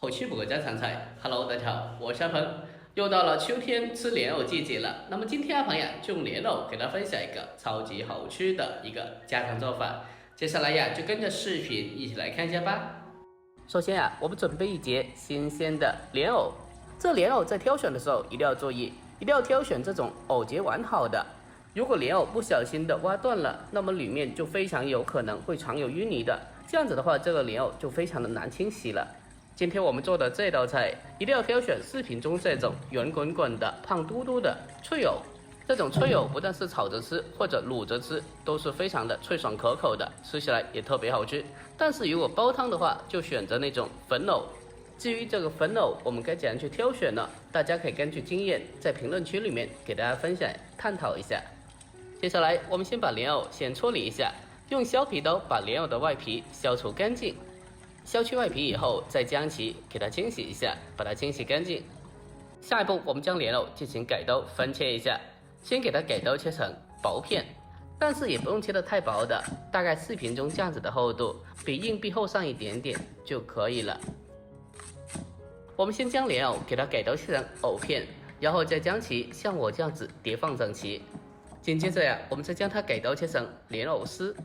后期补个家常菜。Hello，大家好，我是阿鹏。又到了秋天吃莲藕季节了。那么今天阿鹏呀，就用莲藕给大家分享一个超级好吃的一个家常做法。接下来呀，就跟着视频一起来看一下吧。首先呀，我们准备一节新鲜的莲藕。这莲藕在挑选的时候一定要注意，一定要挑选这种藕节完好的。如果莲藕不小心的挖断了，那么里面就非常有可能会藏有淤泥的。这样子的话，这个莲藕就非常的难清洗了。今天我们做的这道菜一定要挑选视频中这种圆滚滚的、胖嘟嘟的脆藕。这种脆藕不但是炒着吃或者卤着吃都是非常的脆爽可口的，吃起来也特别好吃。但是如果煲汤的话，就选择那种粉藕。至于这个粉藕我们该怎样去挑选呢？大家可以根据经验在评论区里面给大家分享探讨一下。接下来我们先把莲藕先处理一下，用削皮刀把莲藕的外皮削除干净。削去外皮以后，再将其给它清洗一下，把它清洗干净。下一步，我们将莲藕进行改刀分切一下，先给它改刀切成薄片，但是也不用切得太薄的，大概视频中这样子的厚度，比硬币厚上一点点就可以了。我们先将莲藕给它改刀切成藕片，然后再将其像我这样子叠放整齐。紧接着呀，我们再将它改刀切成莲藕丝。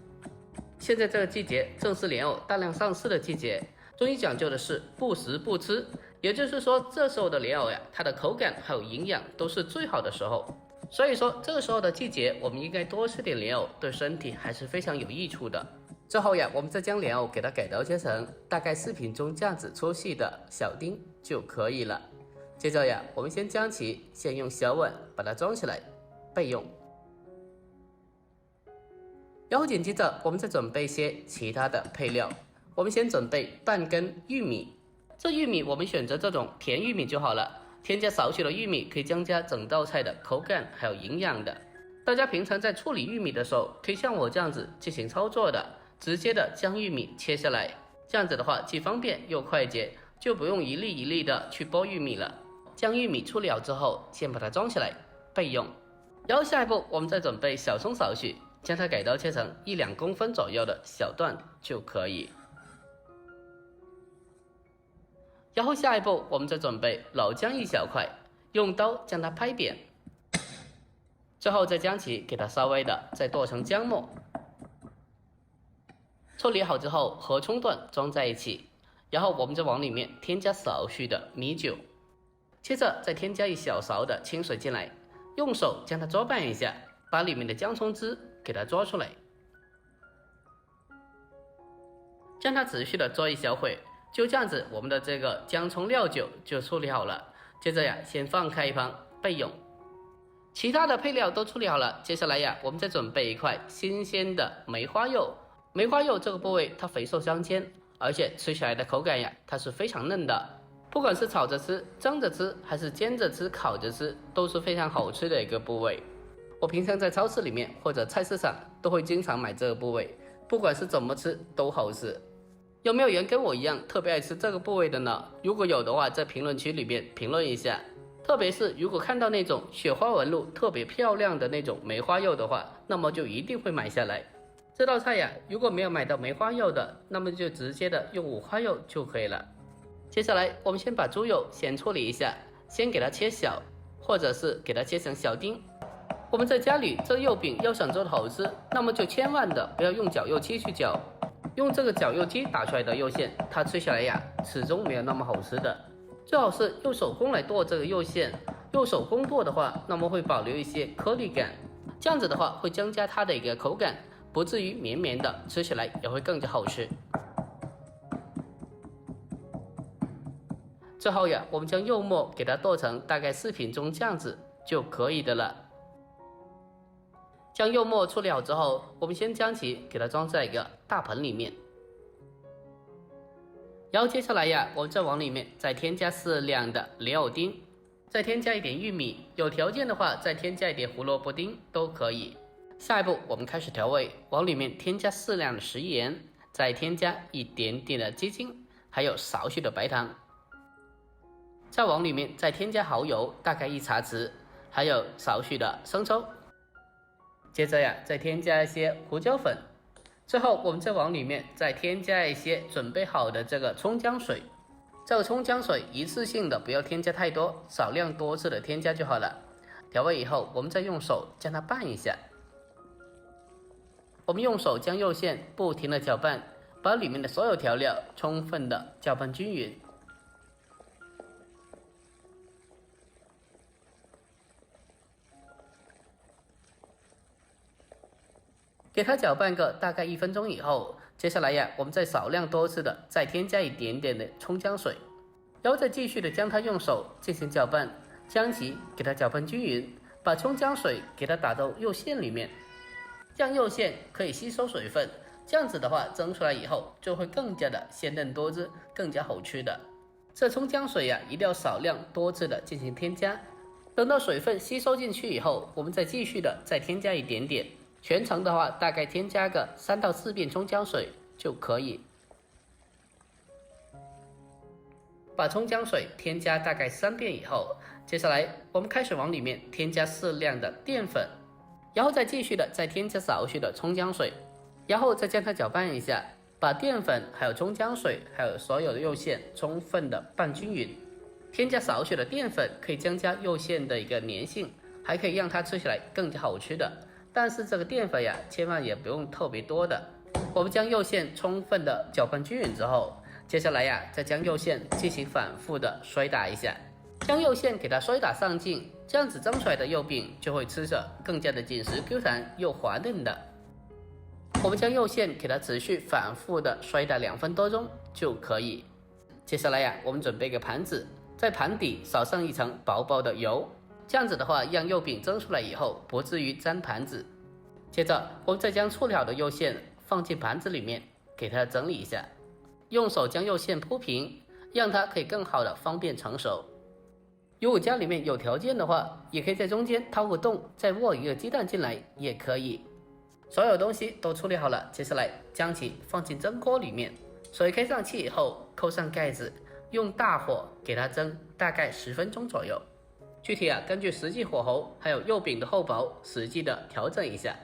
现在这个季节正是莲藕大量上市的季节，中医讲究的是不时不吃，也就是说这时候的莲藕呀，它的口感还有营养都是最好的时候。所以说这个时候的季节，我们应该多吃点莲藕，对身体还是非常有益处的。之后呀，我们再将莲藕给它改刀切成大概视频中这样子粗细的小丁就可以了。接着呀，我们先将其先用小碗把它装起来备用。然后紧接着我们再准备一些其他的配料，我们先准备半根玉米，这玉米我们选择这种甜玉米就好了，添加少许的玉米可以增加整道菜的口感还有营养的。大家平常在处理玉米的时候，可以像我这样子进行操作的，直接的将玉米切下来，这样子的话既方便又快捷，就不用一粒一粒的去剥玉米了。将玉米处理好之后，先把它装起来备用。然后下一步我们再准备小葱少许，将它改刀切成1-2公分左右的小段就可以。然后下一步我们再准备老姜1小块，用刀将它拍扁，之后再将其给它稍微的再剁成姜末。处理好之后和葱段装在一起，然后我们再往里面添加少许的米酒，接着再添加1小勺的清水进来，用手将它搅拌一下，把里面的姜葱汁给它抓出来，将它持续的做1小会，就这样子我们的这个姜葱料酒就处理好了。接着呀，先放开一旁备用。其他的配料都处理好了，接下来呀，我们再准备一块新鲜的梅花肉。梅花肉这个部位它肥瘦相间，而且吃起来的口感呀，它是非常嫩的，不管是炒着吃、蒸着吃，还是煎着吃、烤着吃，都是非常好吃的一个部位。我平常在超市里面或者菜市场都会经常买这个部位，不管是怎么吃都好吃。有没有人跟我一样特别爱吃这个部位的呢？如果有的话，在评论区里面评论一下。特别是如果看到那种雪花纹路特别漂亮的那种梅花肉的话，那么就一定会买下来。这道菜呀，如果没有买到梅花肉的，那么就直接的用五花肉就可以了。接下来我们先把猪肉先处理一下，先给它切小，或者是给它切成小丁。我们在家里这肉饼要想做的好吃，那么就千万的不要用绞肉机去绞，用这个绞肉机打出来的肉馅，它吃起来呀始终没有那么好吃的。最好是用手工来剁这个肉馅，用手工剁的话，那么会保留一些颗粒感，这样子的话会增加它的一个口感，不至于绵绵的，吃起来也会更加好吃。之后呀，我们将肉末给它剁成大概视频中这样子就可以的了。将肉末处理好之后，我们先将其给它装在一个大盆里面，然后接下来呀，我们再往里面再添加适量的莲藕丁，再添加一点玉米，有条件的话再添加一点胡萝卜丁都可以。下一步我们开始调味，往里面添加适量的食盐，再添加一点点的鸡精，还有少许的白糖，再往里面再添加蚝油大概1茶匙，还有少许的生抽。接着呀，再添加一些胡椒粉，最后我们再往里面再添加一些准备好的这个葱姜水，这个葱姜水一次性的不要添加太多，少量多次的添加就好了。调味以后，我们再用手将它拌一下。我们用手将肉馅不停的搅拌，把里面的所有调料充分的搅拌均匀。给它搅拌个大概1分钟以后，接下来呀，我们再少量多次的再添加一点点的葱姜水，然后再继续的将它用手进行搅拌，将其给它搅拌均匀，把葱姜水给它打到肉馅里面，让肉馅可以吸收水分，这样子的话蒸出来以后就会更加的鲜嫩多汁，更加好吃的。这葱姜水呀，一定要少量多次的进行添加，等到水分吸收进去以后，我们再继续的再添加一点点。全程的话，大概添加个3到4遍葱姜水就可以。把葱姜水添加大概3遍以后，接下来我们开始往里面添加适量的淀粉，然后再继续的再添加少许的葱姜水，然后再将它搅拌一下，把淀粉还有葱姜水还有所有的肉馅充分的拌均匀。添加少许的淀粉可以增加肉馅的一个粘性，还可以让它吃起来更加好吃的。但是这个淀粉呀，千万也不用特别多的。我们将肉馅充分的搅拌均匀之后，接下来呀，再将肉馅进行反复的摔打一下，将肉馅给它摔打上劲，这样子蒸出来的肉饼就会吃着更加的紧实 Q 弹又滑嫩的。我们将肉馅给它持续反复的摔打2分多钟就可以。接下来呀，我们准备一个盘子，在盘底扫上一层薄薄的油。这样子的话，让肉饼蒸出来以后不至于粘盘子。接着，我们再将处理好的肉馅放进盘子里面，给它整理一下，用手将肉馅铺平，让它可以更好的方便成熟。如果家里面有条件的话，也可以在中间掏个洞，再握一个鸡蛋进来也可以。所有东西都处理好了，接下来将其放进蒸锅里面，水开上气以后，扣上盖子，用大火给它蒸大概10分钟左右。具体根据实际火候还有肉饼的厚薄实际的调整一下。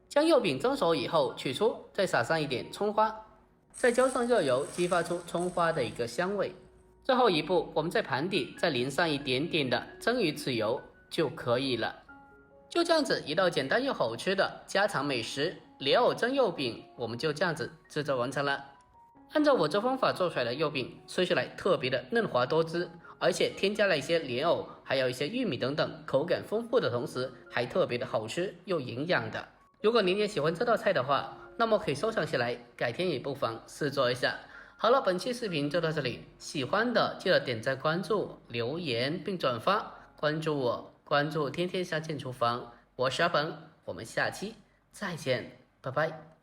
将肉饼蒸熟以后取出，再撒上一点葱花，再浇上热油，激发出葱花的一个香味。最后一步，我们在盘底再淋上一点点的蒸鱼豉油就可以了。就这样子一道简单又好吃的家常美食莲藕蒸肉饼，我们就这样子制作完成了。按照我这方法做出来的肉饼，吃起来特别的嫩滑多汁，而且添加了一些莲藕还有一些玉米等等，口感丰富的同时还特别的好吃又营养的。如果您也喜欢这道菜的话，那么可以收藏起来，改天也不妨试做一下。好了，本期视频就到这里，喜欢的记得点赞关注留言并转发，关注我，关注天天下健厨房，我是阿鹏，我们下期再见，拜拜。